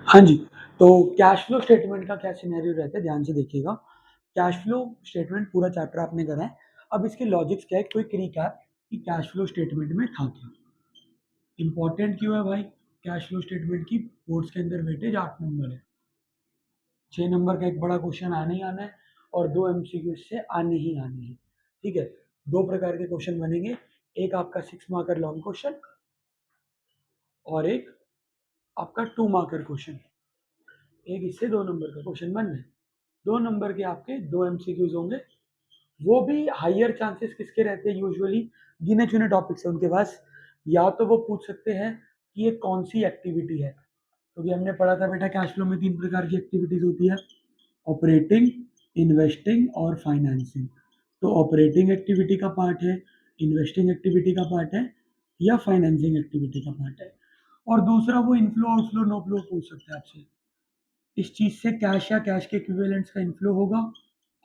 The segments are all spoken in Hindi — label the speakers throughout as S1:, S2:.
S1: हाँ जी, तो कैश फ्लो स्टेटमेंट का क्या सिनेरियो रहता है, ध्यान से देखिएगा। कैश फ्लो स्टेटमेंट पूरा चैप्टर आपने करा है। अब इसके लॉजिक्स क्या है, क्विक रिकैप कि कैश फ्लो स्टेटमेंट में था क्या। इंपॉर्टेंट क्यों है भाई? कैश फ्लो स्टेटमेंट की बोर्ड्स के अंदर वेटेज 8 नंबर है। 6 नंबर का एक बड़ा क्वेश्चन आने ही आना है और 2 एमसीक्यू से आने ही आने हैं। ठीक है, 2 प्रकार के क्वेश्चन बनेंगे, एक आपका 6 मार्कर लॉन्ग क्वेश्चन और एक आपका 2 मार्कर क्वेश्चन। एक इससे 2 नंबर का क्वेश्चन बन रहा है। 2 नंबर के आपके 2 एमसीक्यूज होंगे। वो भी हाइयर चांसेस किसके रहते हैं यूजुअली? गिने चुने टॉपिक से उनके पास। या तो वो पूछ सकते हैं कि ये कौन सी एक्टिविटी है, क्योंकि हमने पढ़ा था बेटा कैश फ्लो में 3 प्रकार की एक्टिविटीज होती है, ऑपरेटिंग, इन्वेस्टिंग और फाइनेंसिंग। तो ऑपरेटिंग एक्टिविटी का पार्ट है, इन्वेस्टिंग एक्टिविटी का पार्ट है या फाइनेंसिंग एक्टिविटी का पार्ट है। और दूसरा वो इनफ्लो आउटफ्लो नो फ्लो पूछ सकते हैं आपसे, इस चीज से कैश या कैश के इक्विवेलेंट्स का इनफ्लो होगा,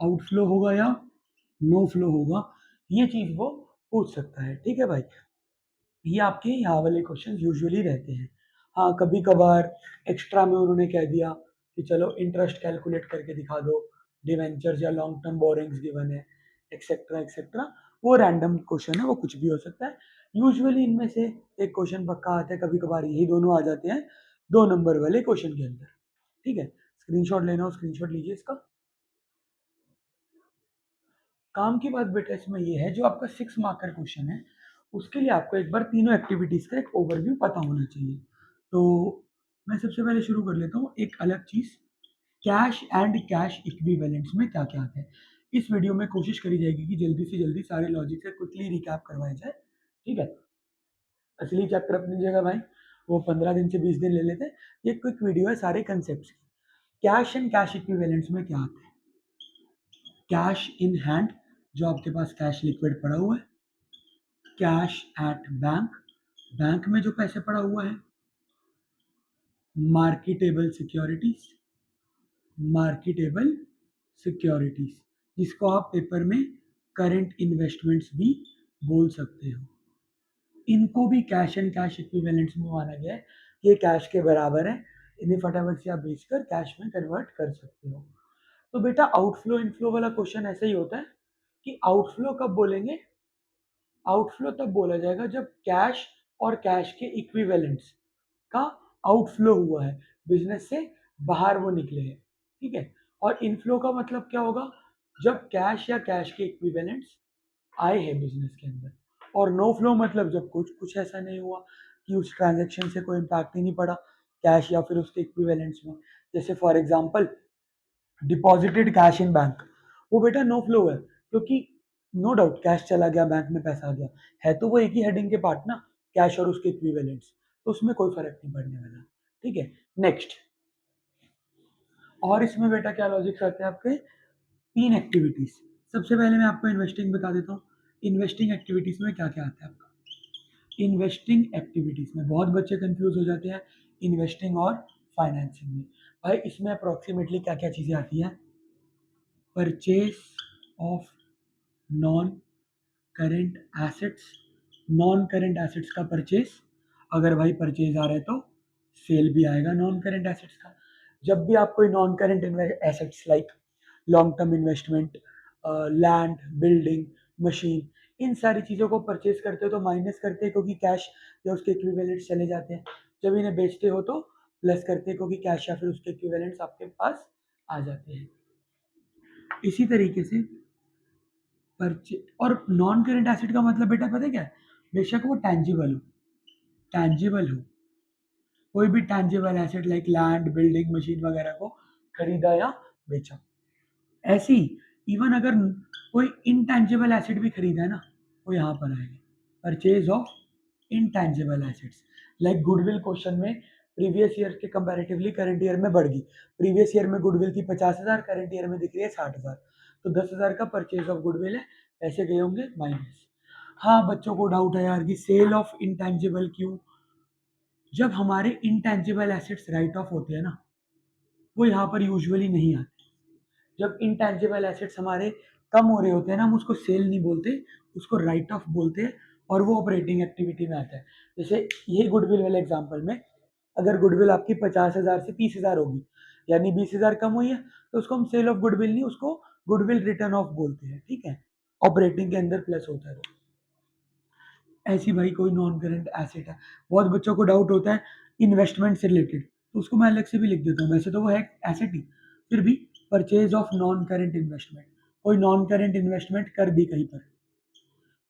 S1: आउटफ्लो होगा या नो फ्लो होगा, ये चीज वो पूछ सकता है। ठीक है भाई, ये आपके यहाँ वाले क्वेश्चन यूजुअली रहते हैं। हाँ, कभी कभार एक्स्ट्रा में उन्होंने कह दिया कि चलो इंटरेस्ट कैलकुलेट करके दिखा दो, डिवेंचर्स या लॉन्ग टर्म बोरिंग्स गिवन है, एक्सेट्रा एक्सेट्रा। वो रैंडम क्वेश्चन है, वो कुछ भी हो सकता है। यूजुअली इनमें से एक क्वेश्चन पक्का आता है, कभी कभार यही दोनों आ जाते हैं 2 नंबर वाले क्वेश्चन के अंदर। ठीक है, स्क्रीनशॉट लेना हो स्क्रीनशॉट लीजिए इसका। काम की बात बेटा इसमें ये है, जो आपका 6 मार्कर क्वेश्चन है उसके लिए आपको एक बार तीनों एक्टिविटीज का एक ओवरव्यू पता होना चाहिए। तो मैं सबसे पहले शुरू कर लेता हूँ एक अलग चीज, कैश एंड कैश इक्विवेलेंट्स में क्या क्या आता है। इस वीडियो में कोशिश करी जाएगी कि जल्दी से जल्दी सारे लॉजिक से क्विकली रिकैप करवाया जाए। ठीक है, असली चैप्टर अपनी जगह भाई वो 15 दिन से 20 दिन ले लेते हैं, ये क्विक वीडियो है सारे कंसेप्ट की। कैश एंड कैश इक्विवेलेंट्स में क्या आता है? कैश इन हैंड, जो आपके पास कैश लिक्विड पड़ा हुआ है। कैश एट बैंक, बैंक में जो पैसे पड़ा हुआ है। मार्केटेबल सिक्योरिटीज, मार्केटेबल सिक्योरिटीज, जिसको आप पेपर में करंट इन्वेस्टमेंट्स भी बोल सकते हो। इनको भी कैश एंड कैश इक्विवेलेंट्स में माना गया है, ये कैश के बराबर है, इन्हें फटाफट से आप बेचकर कैश में कन्वर्ट कर सकते हो। तो बेटा आउटफ्लो इनफ्लो वाला क्वेश्चन ऐसा ही होता है कि आउटफ्लो कब बोलेंगे? आउटफ्लो तब बोला जाएगा जब कैश और कैश के इक्विवेलेंट्स का आउटफ्लो हुआ है, बिजनेस से बाहर वो निकले हैं। ठीक है, और इनफ्लो का मतलब क्या होगा? जब कैश या कैश के इक्विवेलेंट्स आए हैं बिजनेस के अंदर। और नो फ्लो मतलब जब कुछ कुछ ऐसा नहीं हुआ कि उस ट्रांजेक्शन से कोई इम्पैक्ट ही नहीं पड़ा कैश या फिर उसके इक्विवेलेंट्स में। जैसे for example deposited cash in bank, वो बेटा नो फ्लो है, क्योंकि नो डाउट कैश चला गया बैंक में पैसा आ गया, है तो वो एक ही हेडिंग के पार्ट ना, कैश और उसके इक्विवेलेंट्स, तो उसमें कोई फर्क नहीं पड़ने वाला। ठीक है, नेक्स्ट। और इसमें बेटा क्या लॉजिक रहते हैं आपके? 3 एक्टिविटीज। सबसे पहले मैं आपको इन्वेस्टिंग बता देता हूँ। इन्वेस्टिंग एक्टिविटीज में क्या क्या आता है आपका? इन्वेस्टिंग एक्टिविटीज में बहुत बच्चे कंफ्यूज हो जाते हैं इन्वेस्टिंग और फाइनेंसिंग में। भाई इसमें अप्रोक्सीमेटली क्या क्या चीजें आती हैं? Purchase of non current assets, non current assets का परचेज। अगर भाई परचेज आ रहा है तो सेल भी आएगा नॉन करेंट एसेट्स का। जब भी आप कोई non current assets like long term investment, land, building, machine, इन सारी चीज़ों को परचेज करते हो तो माइनस करते हैं क्योंकि कैश या उसके इक्विवेलेंट्स चले जाते हैं। जब इन्हें बेचते हो तो प्लस करते हैं क्योंकि कैश या फिर उसके इक्विवेलेंट्स आपके पास आ जाते हैं। इसी तरीके से परचे और नॉन करेंट एसेट का मतलब बेटा पता है क्या है? बेशक वो टैंजिबल हो, टैंजिबल हो, कोई भी tangible asset like land, building, machine वगैरह को खरीदा या बेचा। ऐसे ही इवन अगर कोई इनटैंजिबल एसेट भी खरीदा है ना, वो यहाँ पर आएगा, purchase of intangible assets. Like goodwill question में प्रीवियस ईयर के कंपैरेटिवली करंट ईयर में बढ़ गई। प्रीवियस ईयर में गुडविल थी 50,000, करंट ईयर में दिख रही है 60,000, तो 10,000 का परचेज ऑफ गुडविल है, पैसे गए होंगे माइनस। हाँ, बच्चों को डाउट है यार कि सेल ऑफ इंटेंजिबल क्यों? जब हमारे इंटेंजिबल एसेट्स राइट ऑफ होते हैं ना, वो यहाँ पर यूजुअली नहीं आते। जब इंटेंजिबल एसेट्स हमारे कम हो रहे होते हैं ना, हम उसको सेल नहीं बोलते, उसको राइट ऑफ बोलते हैं, और वो ऑपरेटिंग एक्टिविटी में आता है। जैसे ये गुडविल वाले एग्जांपल में अगर गुडविल आपकी 50,000 से 30,000 होगी, यानी 20,000 कम हुई है, तो उसको हम सेल ऑफ गुडविल नहीं, उसको गुडविल रिटर्न ऑफ बोलते हैं, ठीक है। ऑपरेटिंग के अंदर प्लस होता है वो। ऐसी भाई कोई नॉन करेंट एसेट है, बहुत बच्चों को डाउट होता है इन्वेस्टमेंट से रिलेटेड, तो उसको मैं अलग से भी लिख देता हूँ, वैसे तो वो है एसेट ही, फिर भी purchase of non current investment, कोई नॉन करेंट इन्वेस्टमेंट कर दी कहीं पर,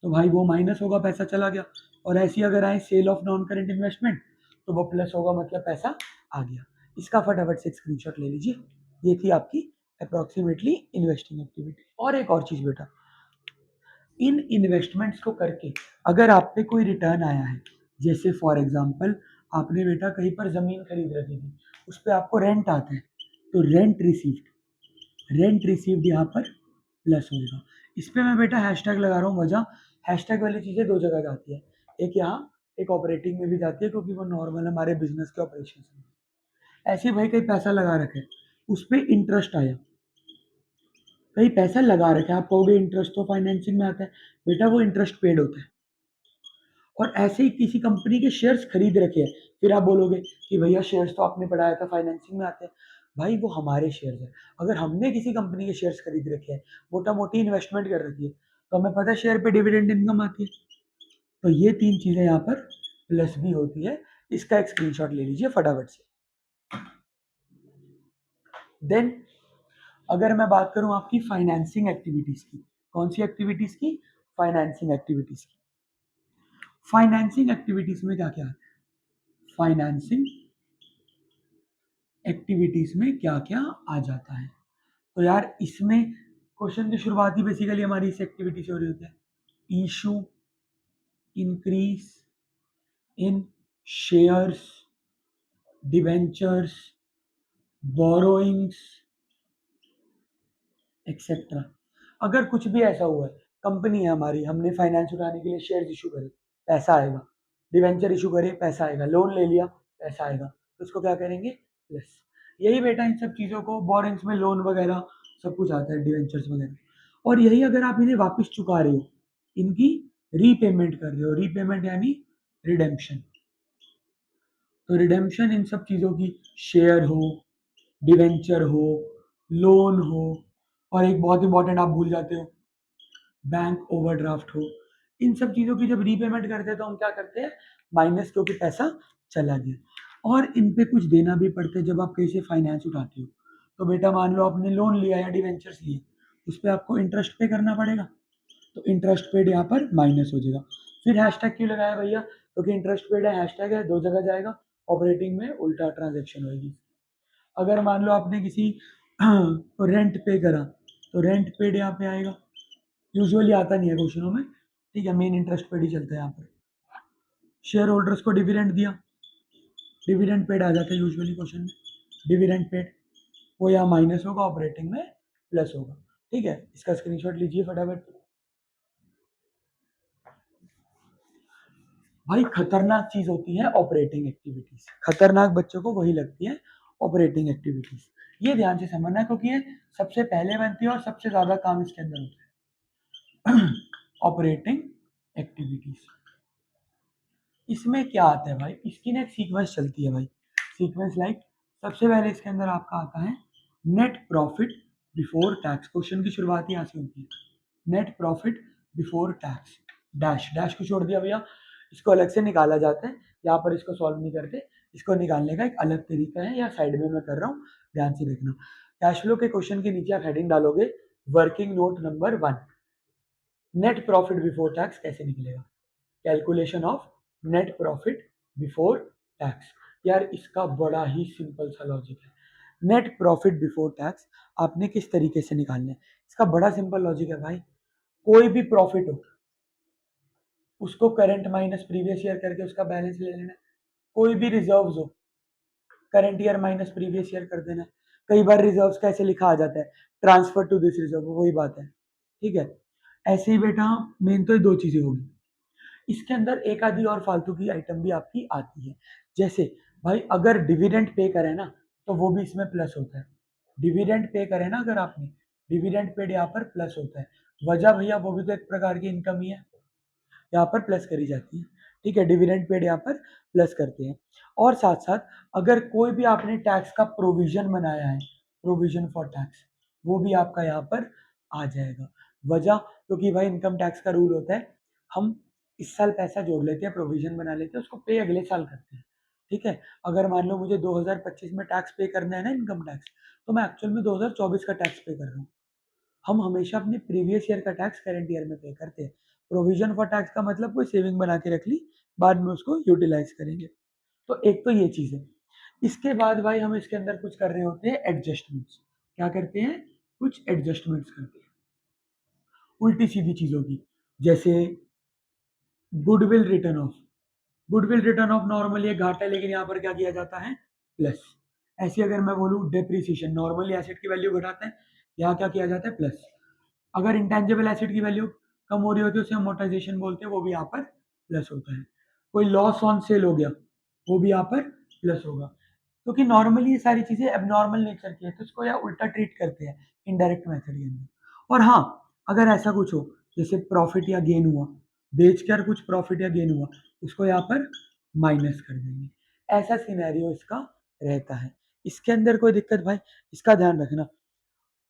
S1: तो भाई वो माइनस होगा, पैसा चला गया। और ऐसी अगर आए sale of non current investment, तो वो प्लस होगा, मतलब पैसा आ गया। इसका फटाफट से स्क्रीनशॉट ले लीजिए। ये थी आपकी अप्रोक्सीमेटली इन्वेस्टिंग एक्टिविटी। और एक और चीज बेटा, इन इन्वेस्टमेंट्स को करके अगर आप पे कोई रिटर्न आया है, जैसे फॉर एग्जांपल आपने बेटा कहीं पर जमीन खरीद रखी थी, उस पर आपको रेंट आता है, तो रेंट रिसीव्ड यहाँ पर प्लस होगा। इस पे मैं बेटा हैशटैग लगा रहा हूँ, वजह हैशटैग वाली चीजें दो जगह जाती है, एक यहाँ एक ऑपरेटिंग में भी जाती है, क्योंकि वो नॉर्मल हमारे बिजनेस के ऑपरेशन में। ऐसे भाई कहीं पैसा लगा रखे, उस पर इंटरेस्ट आया, कहीं पैसा लगा रखे, आप कहोगे इंटरेस्ट तो फाइनेंसिंग में आता है, बेटा वो इंटरेस्ट पेड होता है। और ऐसे ही किसी कंपनी के शेयर्स खरीद रखे हैं, फिर आप बोलोगे कि भैया शेयर्स तो आपने पढ़ाया था फाइनेंसिंग में आते हैं, भाई वो हमारे शेयर्स हैं। अगर हमने किसी कंपनी के शेयर्स खरीद रखे हैं, मोटा मोटी इन्वेस्टमेंट कर रखी है, तो हमें पता है शेयर पे डिविडेंड इनकम आती है, तो ये तीन चीजें यहाँ पर प्लस भी होती है। इसका एक स्क्रीनशॉट ले लीजिए फटाफट से। देन अगर मैं बात करूं आपकी फाइनेंसिंग एक्टिविटीज की, कौन सी एक्टिविटीज की? फाइनेंसिंग एक्टिविटीज की। फाइनेंसिंग एक्टिविटीज में क्या क्या आता है? फाइनेंसिंग एक्टिविटीज में क्या क्या आ जाता है? तो यार इसमें क्वेश्चन की शुरुआत ही बेसिकली हमारी इस एक्टिविटी से हो रही होती है। Issue increase in shares, debentures, borrowings etcetera. अगर कुछ भी ऐसा हुआ है, कंपनी है हमारी, हमने फाइनेंस उठाने के लिए शेयर इशू करे, पैसा आएगा, डिवेंचर इशू करे, पैसा आएगा, लोन ले लिया, पैसा आएगा, तो उसको क्या करेंगे? प्लस। यही बेटा इन सब चीज़ों को बोरिंग्स में लोन वगैरह सब कुछ आता है, डिवेंचर्स वगैरह। और यही अगर आप इन्हें वापस चुका रहे हो, इनकी रीपेमेंट कर रहे हो, रीपेमेंट यानी रिडेम्पशन, तो रिडेम्पशन इन सब चीज़ों की, शेयर हो, डिवेंचर हो, लोन हो, और एक बहुत इंपॉर्टेंट आप भूल जाते हो, बैंक ओवरड्राफ्ट हो, इन सब चीज़ों की जब रीपेमेंट करते हैं तो हम क्या करते हैं? माइनस, क्योंकि पैसा चला गया। और इन पे कुछ देना भी पड़ता है जब आप कहीं से फाइनेंस उठाते हो, तो बेटा मान लो आपने लोन लिया या डिवेंचर्स लिए, उस पर आपको इंटरेस्ट पे करना पड़ेगा, तो इंटरेस्ट पेड यहाँ पर माइनस हो जाएगा। फिर हैशटैग क्यों लगाया भैया? क्योंकि इंटरेस्ट पेड है, हैशटैग है, दो जगह जाएगा, ऑपरेटिंग में उल्टा ट्रांजेक्शन होगी। अगर मान लो आपने किसी को रेंट पे करा, तो रेंट पेड यहाँ पे आएगा, यूजुअली आता नहीं है क्वेश्चनों में, ठीक है, मेन इंटरेस्ट पेड ही चलता है यहाँ पर। शेयर होल्डर्स को डिविडेंड दिया, डिविडेंड पेड आ जाता है यूजुअली क्वेश्चन में, डिविडेंड पेड, वो यहाँ माइनस होगा, ऑपरेटिंग में प्लस होगा, ठीक है। इसका स्क्रीनशॉट लीजिए फटाफट। भाई खतरनाक चीज होती है ऑपरेटिंग एक्टिविटीज, खतरनाक बच्चों को वही लगती है ऑपरेटिंग एक्टिविटीज। ये ध्यान से समझना, क्योंकि ये सबसे पहले बनती है और सबसे ज्यादा काम इसके अंदर होता है। ऑपरेटिंग एक्टिविटीज, इसमें क्या आता है भाई? इसकी ना एक सीक्वेंस चलती है भाई, सीक्वेंस लाइक, सबसे पहले इसके अंदर आपका आता है net profit before tax. Question की शुरुआत यहाँ से होती है, net profit before tax, dash dash को छोड़ दिया भैया, इसको अलग से निकाला जाता है, यहाँ पर इसको सॉल्व नहीं करते, इसको निकालने का एक अलग तरीका है, या साइड में मैं कर रहा हूँ, ध्यान से देखना। कैश फ्लो के क्वेश्चन के नीचे आप हेडिंग डालोगे working note number 1, net profit before tax कैसे निकलेगा, calculation of net profit before tax. यार इसका बड़ा ही सिंपल सा लॉजिक है, नेट प्रॉफिट बिफोर टैक्स आपने किस तरीके से निकालना है, इसका बड़ा सिंपल लॉजिक है भाई, कोई भी प्रॉफिट हो उसको करंट माइनस प्रीवियस ईयर करके उसका बैलेंस ले लेना है, कोई भी रिजर्व्स हो current year minus previous year कर देना है। कई बार रिजर्व्स कैसे लिखा आ जाता है, ट्रांसफर टू दिस रिजर्व, वही बात है, ठीक है। ऐसे ही बेटा मेन तो ये दो चीजें होगी, इसके अंदर एक आधी और फालतू की आइटम भी आपकी आती है, जैसे भाई अगर डिविडेंड पे करें ना, तो वो भी इसमें प्लस होता है, डिविडेंड पे करें ना अगर आपने, डिविडेंड पेड यहाँ पर प्लस होता है, वजह भैया वो भी तो एक प्रकार की इनकम ही है, यहाँ पर प्लस करी जाती है। ठीक है, डिविडेंड पेड यहाँ पर प्लस करते हैं। और साथ साथ अगर कोई भी आपने टैक्स का प्रोविजन बनाया है, प्रोविजन फॉर टैक्स, वो भी आपका यहाँ पर आ जाएगा। वजह, क्योंकि भाई इनकम टैक्स का रूल होता है, हम इस साल पैसा जोड़ लेते हैं, प्रोविजन बना लेते हैं, उसको पे अगले साल करते हैं। ठीक है, अगर मान लो मुझे 2025 में टैक्स पे करना है ना, इनकम टैक्स, तो मैं एक्चुअल में 2024 का टैक्स पे कर रहा हूँ। हम हमेशा अपने प्रीवियस ईयर का टैक्स करंट ईयर में पे करते हैं। प्रोविजन फॉर टैक्स का मतलब कोई सेविंग बना के रख ली, बाद में उसको यूटिलाइज करेंगे। तो एक तो ये चीज है। इसके बाद भाई हम इसके अंदर कुछ कर रहे होते हैं एडजस्टमेंट्स। क्या करते हैं? कुछ एडजस्टमेंट्स करते हैं उल्टी सीधी चीजों की, जैसे goodwill return of. Goodwill return of normally एक घाटा है, लेकिन यहाँ पर क्या किया जाता है? प्लस। ऐसे अगर मैं बोलूँ डेप्रिसिएशन, नॉर्मली एसेट की वैल्यू घटाते हैं, यहाँ क्या किया जाता है? प्लस। अगर इंटेंजिबल एसेट की वैल्यू कम हो रही होती है, उसे अमोर्टाइजेशन बोलते हैं, वो भी यहाँ पर प्लस होता है। कोई लॉस ऑन सेल हो गया, वो भी यहाँ पर प्लस होगा। क्योंकि नॉर्मली ये सारी चीजें एबनॉर्मल नेचर की है, तो इसको यहाँ उल्टा ट्रीट करते हैं इनडायरेक्ट मेथड के अंदर। और हाँ, अगर ऐसा कुछ हो जैसे प्रॉफिट या गेन हुआ, बेचकर कुछ प्रॉफिट या गेन हुआ, उसको यहाँ पर माइनस कर देंगे। ऐसा सिनेरियो इसका रहता है। इसके अंदर कोई दिक्कत भाई, इसका ध्यान रखना।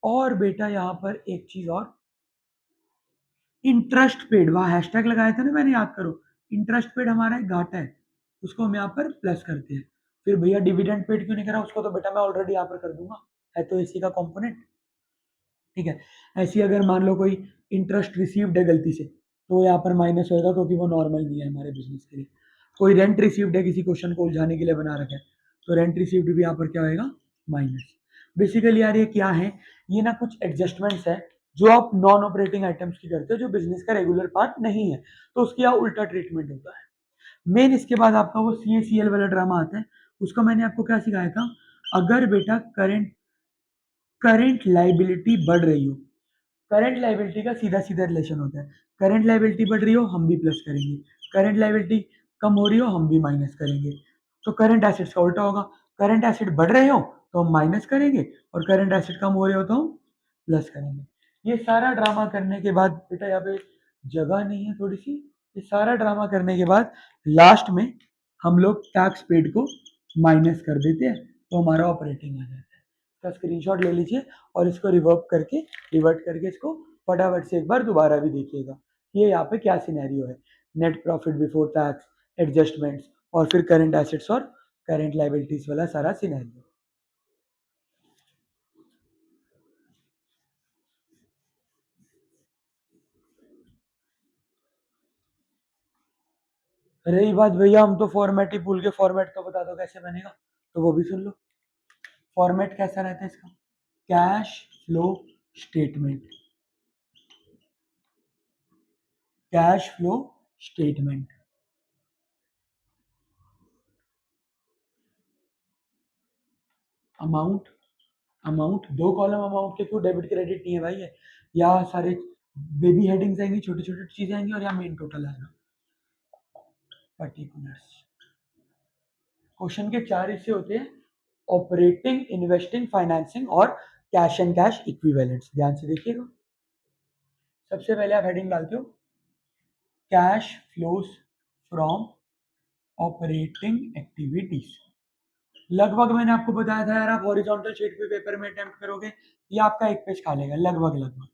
S1: और बेटा यहाँ पर एक चीज और, इंटरेस्ट पेड, वहां हैशटैग लगाया था ना मैंने, याद करो। इंटरेस्ट पेड हमारा एक घाटा है, उसको हम यहाँ पर प्लस करते हैं। फिर भैया डिविडेंड पेड क्यों नहीं करा? उसको तो बेटा मैं ऑलरेडी यहाँ पर कर दूंगा, है तो इसी का कंपोनेंट। ठीक है, ऐसी अगर मान लो कोई इंटरेस्ट रिसीव्ड है गलती से, तो यहाँ पर माइनस होएगा, क्योंकि वो नॉर्मल नहीं है हमारे बिजनेस के लिए। कोई रेंट रिसीव्ड है, किसी क्वेश्चन को उलझाने के लिए बना रखा है, तो रेंट रिसीव्ड भी यहाँ पर क्या होएगा? माइनस। बेसिकली यार ये क्या है? ये ना कुछ एडजस्टमेंट्स है जो आप नॉन ऑपरेटिंग आइटम्स की करते हो, जो बिजनेस का रेगुलर पार्ट नहीं है, तो उसकी यहाँ उल्टा ट्रीटमेंट होता है। मेन इसके बाद आपका वो CACL वाला ड्रामा आता है। उसका मैंने आपको क्या सिखाया था? अगर बेटा करंट करंट लाइबिलिटी बढ़ रही हो, करंट लाइबिलिटी का सीधा सीधा रिलेशन होता है। करंट लाइबिलिटी बढ़ रही हो, हम भी प्लस करेंगे। करंट लाइबिलिटी कम हो रही हो, हम भी माइनस करेंगे। तो करंट एसेट्स का उल्टा होगा। करंट एसेट बढ़ रहे हो तो हम माइनस करेंगे, और करंट एसेट कम हो रहे हो तो हम प्लस करेंगे। ये सारा ड्रामा करने के बाद बेटा, यहाँ पे जगह नहीं है थोड़ी सी, ये सारा ड्रामा करने के बाद लास्ट में हम लोग टैक्स पेड को माइनस कर देते हैं, तो हमारा ऑपरेटिंग आ जाता है। इसका स्क्रीनशॉट ले लीजिए और इसको रिवर्ट करके इसको फटाफट से एक बार दोबारा भी देखिएगा। ये यहाँ पे क्या सिनेरियो है? Net profit before tax, adjustments, और फिर करंट एसेट्स और करंट लाइबिलिटीज वाला सारा सिनेरियो। रही बात भैया, हम तो फॉर्मेट ही भूल गए। फॉर्मेट तो बता दो कैसे बनेगा, तो वो भी सुन लो। फॉर्मेट कैसा रहता है इसका? Cash flow statement. Cash flow statement. Amount, amount दो कॉलम अमाउंट के, क्यों? डेबिट क्रेडिट नहीं है भाई है। या सारे बेबी हेडिंग्स आएंगी, छोटी छोटी चीजें आएंगी, और यहाँ मेन टोटल आएगा, पर्टिकुलर्स। क्वेश्चन के चार हिस्से होते हैं: ऑपरेटिंग, इन्वेस्टिंग, फाइनेंसिंग और कैश एंड कैश इक्विवेलेंट्स। ध्यान से देखिएगा। सबसे पहले आप हेडिंग डालते हो cash flows from operating activities. लगभग मैंने आपको बताया था यार, आप हॉरिजॉन्टल शीट पे पेपर में अटेम्प्ट करोगे, ये आपका एक पेज खा लेगा लगभग लगभग।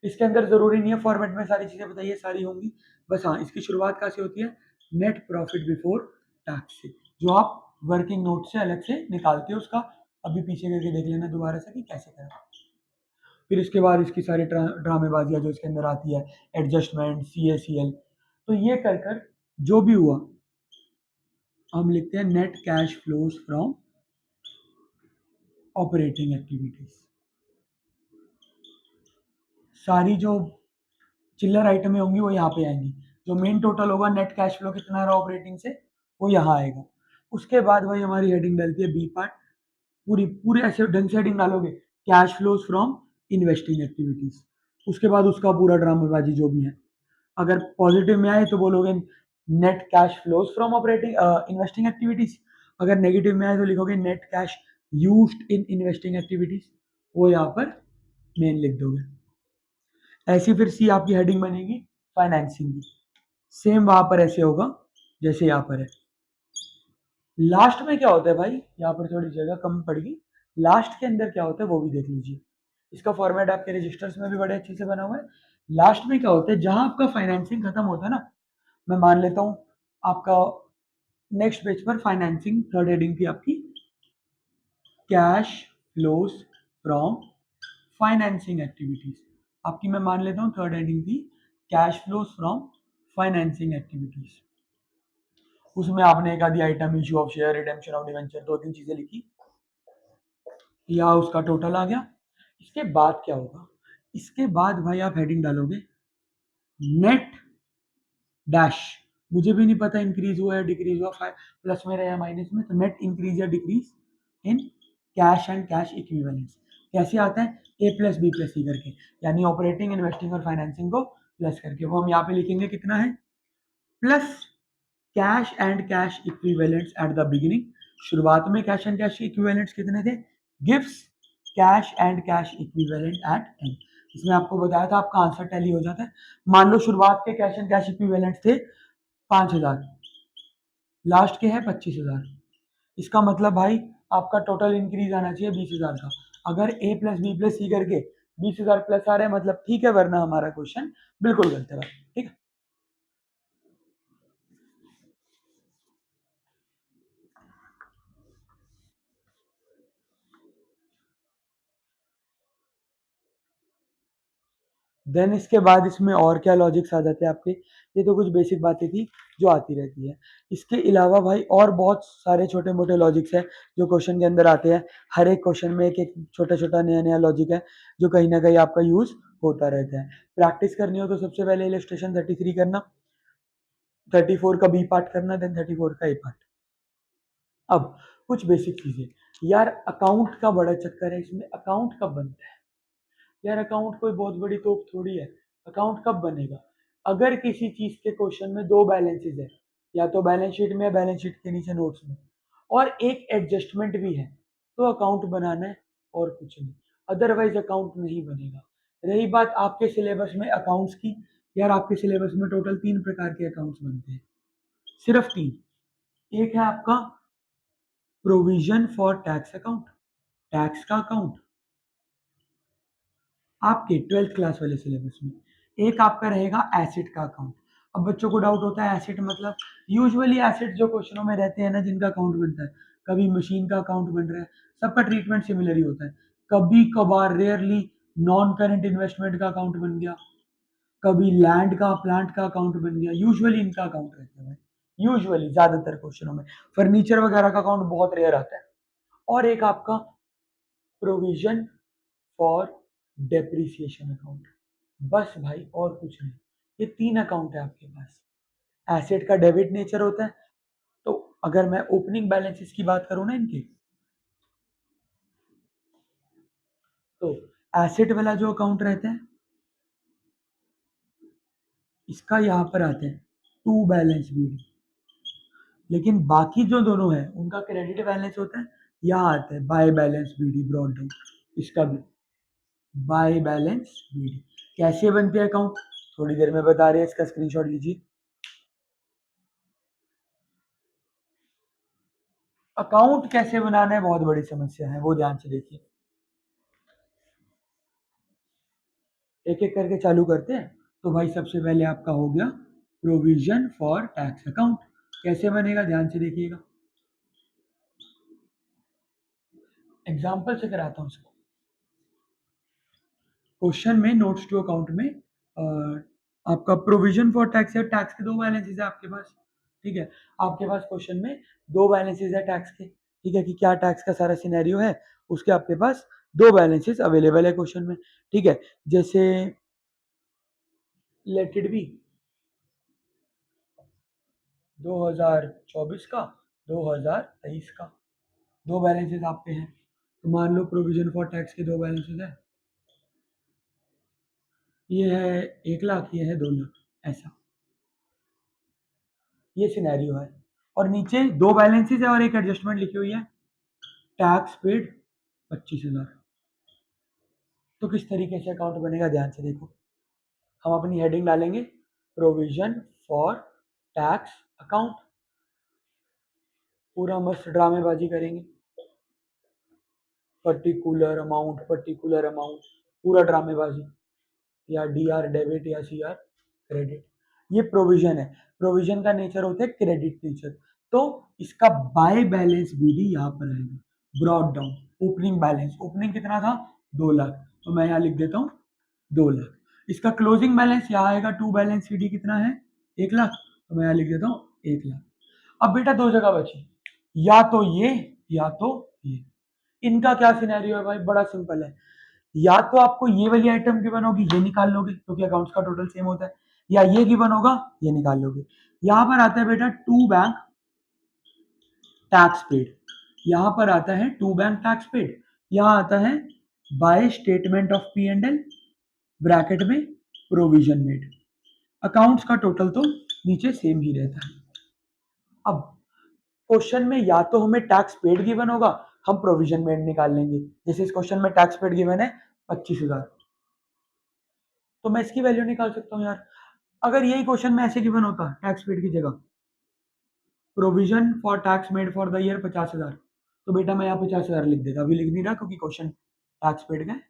S1: इसके अंदर जरूरी नहीं है फॉर्मेट में सारी चीजें बताइए, सारी होंगी। बस हाँ, इसकी शुरुआत कहाँ से होती है? नेट प्रॉफिट बिफोर टैक्स से, जो आप वर्किंग नोट से अलग से निकालते हो। उसका अभी पीछे करके देख लेना दोबारा से कि कैसे करना। फिर इसके बाद इसकी सारी ड्रामेबाजियां जो इसके अंदर आती है, एडजस्टमेंट, CACL, तो ये कर कर जो भी हुआ, हम लिखते हैं net cash flows from operating activities. सारी जो चिल्लर आइटमें होंगी वो यहाँ पे आएंगी। जो मेन टोटल होगा, नेट कैश फ्लो कितना रहा ऑपरेटिंग से, वो यहाँ आएगा। उसके बाद भाई हमारी हेडिंग डलती है बी पार्ट। पूरी पूरे ऐसे ढंग से हेडिंग डालोगे, cash flows from investing activities. उसके बाद उसका पूरा ड्रामेबाजी जो भी है, अगर पॉजिटिव में आए तो बोलोगे net cash flows from operating investing activities. अगर नेगेटिव में आए तो लिखोगे net cash used in investing activities. वो यहाँ पर मेन लिख दोगे। ऐसी फिर सी आपकी हेडिंग बनेगी फाइनेंसिंग की। सेम वहां पर ऐसे होगा जैसे यहाँ पर है। लास्ट में क्या होता है भाई, यहाँ पर थोड़ी जगह कम पड़ गई, लास्ट के अंदर क्या होता है वो भी देख लीजिए। इसका फॉर्मेट आपके रजिस्टर्स में भी बड़े अच्छे से बना हुआ है। लास्ट में क्या होता है, जहां आपका फाइनेंसिंग खत्म होता है ना, मैं मान लेता हूँ आपका नेक्स्ट पेज पर फाइनेंसिंग थर्ड हेडिंग थी आपकी, cash flows from financing activities. आपकी मैं मान लेता हूँ थर्ड हेडिंग थी cash flows from financing activities. उसमें आपने एक आधी item issue of share, redemption of debenture, दो तीन चीजें लिखी, या उसका टोटल आ गया। इसके बाद क्या होगा, इसके बाद भाई आप हेडिंग डालोगे नेट डैश, मुझे भी नहीं पता इंक्रीज हुआ है डिक्रीज हुआ, प्लस में रहा या माइनस में, तो नेट इंक्रीज या decrease in cash and cash equivalents. कैसे आता है, A plus B plus C करके, यानी ऑपरेटिंग इन्वेस्टिंग और फाइनेंसिंग को प्लस करके। वो हम यहाँ पे लिखेंगे कितना है, plus cash and cash equivalents at the beginning. शुरुआत में कैश एंड कैश इक्विवेलेंट्स कितने थे, gives cash and cash equivalent at end. इसमें आपको बताया था आपका आंसर टैली हो जाता है। मान लो शुरुआत के कैश एंड कैश इक्विवेलेंट्स थे 5,000, लास्ट के है 25,000, इसका मतलब भाई आपका टोटल इंक्रीज आना चाहिए 20,000 का। अगर ए प्लस बी प्लस सी करके 20,000 प्लस आ रहे हैं मतलब ठीक है, वरना हमारा क्वेश्चन बिल्कुल गलत है भाई, ठीक है। देन इसके बाद इसमें और क्या लॉजिक्स आ जाते हैं आपके, ये तो कुछ बेसिक बातें थी जो आती रहती है। इसके अलावा भाई और बहुत सारे छोटे मोटे लॉजिक्स हैं जो क्वेश्चन के अंदर आते हैं। हर एक क्वेश्चन में एक एक छोटा छोटा नया नया लॉजिक है जो कहीं ना कहीं आपका यूज होता रहता है। प्रैक्टिस करनी हो तो सबसे पहले इलेस्ट्रेशन 33 करना, 34 का बी पार्ट करना, देन 34 का ए पार्ट। अब कुछ बेसिक चीजें यार, अकाउंट का बड़ा चक्कर है इसमें, अकाउंट कब बनता है यार, अकाउंट कोई बहुत बड़ी तोप थोड़ी है। अकाउंट कब बनेगा, अगर किसी चीज के क्वेश्चन में दो बैलेंसेज है, या तो बैलेंस शीट में या बैलेंस शीट के नीचे नोट्स में, और एक एडजस्टमेंट भी है, तो अकाउंट बनाना है और कुछ नहीं, अदरवाइज अकाउंट नहीं बनेगा। रही बात आपके सिलेबस में अकाउंट्स की, यार आपके सिलेबस में टोटल 3 प्रकार के अकाउंट्स बनते हैं, सिर्फ 3। एक है आपका provision for tax account, tax का अकाउंट आपके 12th क्लास वाले सिलेबस में। एक आपका रहेगा एसेट का अकाउंट। अब बच्चों को डाउट होता है एसेट मतलब, यूजुअली एसेट जो क्वेश्चनों में रहते हैं ना जिनका अकाउंट बनता है, कभी मशीन का अकाउंट बन रहा है, सबका ट्रीटमेंट सिमिलर ही होता है। कभी कभार रेयरली नॉन करंट इन्वेस्टमेंट का अकाउंट बन गया, कभी लैंड का प्लांट का अकाउंट बन गया, यूजुअली इनका अकाउंट रहता है, यूजुअली ज्यादातर क्वेश्चनों में। फर्नीचर वगैरह का अकाउंट बहुत रेयर आता है। और एक आपका प्रोविजन फॉर डेप्रिसिएशन अकाउंट, बस भाई और कुछ नहीं। ये 3 अकाउंट है आपके पास। एसेट का डेबिट नेचर होता है, तो अगर मैं ओपनिंग बैलेंसेस की बात करूं ना इनके, तो एसेट वाला जो अकाउंट रहता है इसका यहाँ पर आते हैं टू बैलेंस बीडी, लेकिन बाकी जो दोनों है उनका क्रेडिट बैलेंस होता है, यहाँ आता है by balance BD brought down, इसका भी बाय बैलेंस बीडी। कैसे बनते हैं अकाउंट, थोड़ी देर में बता रहे हैं, इसका स्क्रीनशॉट लीजिए। अकाउंट कैसे बनाना है बहुत बड़ी समस्या है, वो ध्यान से देखिए। एक एक करके चालू करते हैं। तो भाई सबसे पहले आपका हो गया प्रोविजन फॉर टैक्स अकाउंट, कैसे बनेगा ध्यान से देखिएगा, एग्जाम्पल से कराता हूँ इसको। क्वेश्चन में नोट्स टू अकाउंट में आपका प्रोविजन फॉर टैक्स है, टैक्स के दो बैलेंसेस है आपके पास, ठीक है। आपके पास क्वेश्चन में दो बैलेंसेस है टैक्स के, ठीक है, कि क्या टैक्स का सारा सिनेरियो है, उसके आपके पास दो बैलेंसेस अवेलेबल है क्वेश्चन में, ठीक है। जैसे लेट इट बी 2024 का, 2023 का, दो बैलेंसेस आपके हैं। तो मान लो प्रोविजन फॉर टैक्स के दो बैलेंसेस है, ये है 1 लाख, ये है 2 लाख, ऐसा ये सिनेरियो है। और नीचे दो बैलेंसेस है और एक एडजस्टमेंट लिखी हुई है, टैक्स पेड 25,000। तो किस तरीके से अकाउंट बनेगा ध्यान से देखो। हम अपनी हेडिंग डालेंगे प्रोविजन फॉर टैक्स अकाउंट, पूरा मस्त ड्रामेबाजी करेंगे, पर्टिकुलर अमाउंट, पूरा ड्रामेबाजी, या डी आर डेबिट या सी आर क्रेडिट। ये प्रोविजन है, प्रोविजन का नेचर होता है क्रेडिट नेचर। तो इसका बाय बैलेंस बीडी यहाँ पर आएगा, brought down. Opening balance, opening कितना था 2 लाख, तो मैं यहाँ लिख देता हूँ 2 लाख। इसका क्लोजिंग बैलेंस यहाँ आएगा, टू बैलेंस सीडी कितना है 1 लाख, तो मैं यहाँ लिख देता हूँ 1 लाख। अब बेटा दो जगह बची, या तो ये या तो ये। इनका क्या सिनेरियो है भाई, बड़ा सिंपल है। या तो आपको ये वाली आइटम गिवन होगी, ये निकाल लोगे क्योंकि अकाउंट्स का टोटल सेम होता है, या ये गिवन होगा, ये निकाल लोगे। यहां पर आता है बेटा टू बैंक टैक्स पेड, यहां पर आता है टू बैंक टैक्स पेड, यहां आता है by statement of P and L bracket में प्रोविजन मेड। अकाउंट्स का टोटल तो नीचे सेम ही रहता है। अब क्वेश्चन में या तो हमें टैक्स पेड गिवन होगा, हम प्रोविजन मेड निकाल लेंगे। जैसे इस क्वेश्चन में टैक्स पेड गिवन है 25,000, तो मैं इसकी वैल्यू निकाल सकता हूँ यार। अगर यही क्वेश्चन में ऐसे गिवन होता टैक्स पेड की जगह provision for tax made for the year 50,000, तो बेटा मैं यहाँ 50,000 लिख देता, अभी लिख नहीं रहा क्योंकि क्वेश्चन टैक्स पेड का है।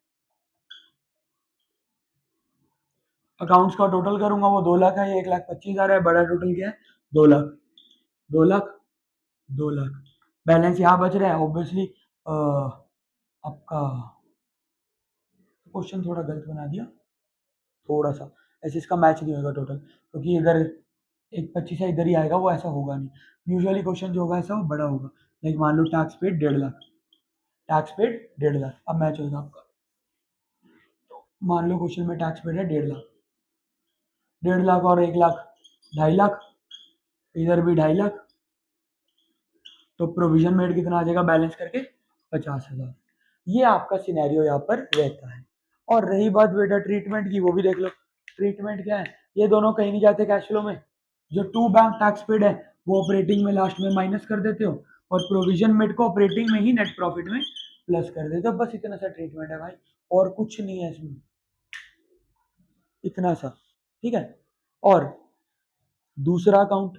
S1: अकाउंट्स का टोटल करूंगा वो 2 लाख है, ये 1,25,000 है, बड़ा टोटल क्या है 2 लाख, 2 लाख, 2 लाख। बैलेंस यहाँ बच रहा है ऑब्वियसली। आपका क्वेश्चन थोड़ा गलत बना दिया, थोड़ा सा ऐसे इसका मैच नहीं होगा टोटल, क्योंकि इधर 1,25 है, इधर ही आएगा, वो ऐसा होगा नहीं। यूजुअली क्वेश्चन जो होगा ऐसा वो बड़ा होगा। लाइक मान लो tax paid 1.5 lakh, tax paid 1.5 lakh, अब मैच होगा आपका। मान लो क्वेश्चन में टैक्स पेड है 1.5 लाख, 1.5 लाख और 1 लाख 2.5 लाख, इधर भी 2.5 लाख, तो प्रोविजन मेड कितना आ जाएगा बैलेंस करके 50,000। ये आपका सिनेरियो यहाँ पर रहता है। और रही बात बेटा ट्रीटमेंट की, वो भी देख लो। ट्रीटमेंट क्या है, ये दोनों कहीं नहीं जाते कैश फ्लो में। जो टू बैंक टैक्स पेड है वो ऑपरेटिंग में लास्ट में माइनस कर देते हो, और प्रोविजन मेड को ऑपरेटिंग में ही नेट प्रॉफिट में प्लस कर देते हो। बस इतना सा ट्रीटमेंट है भाई, और कुछ नहीं है इसमें, इतना सा। ठीक है। और दूसरा अकाउंट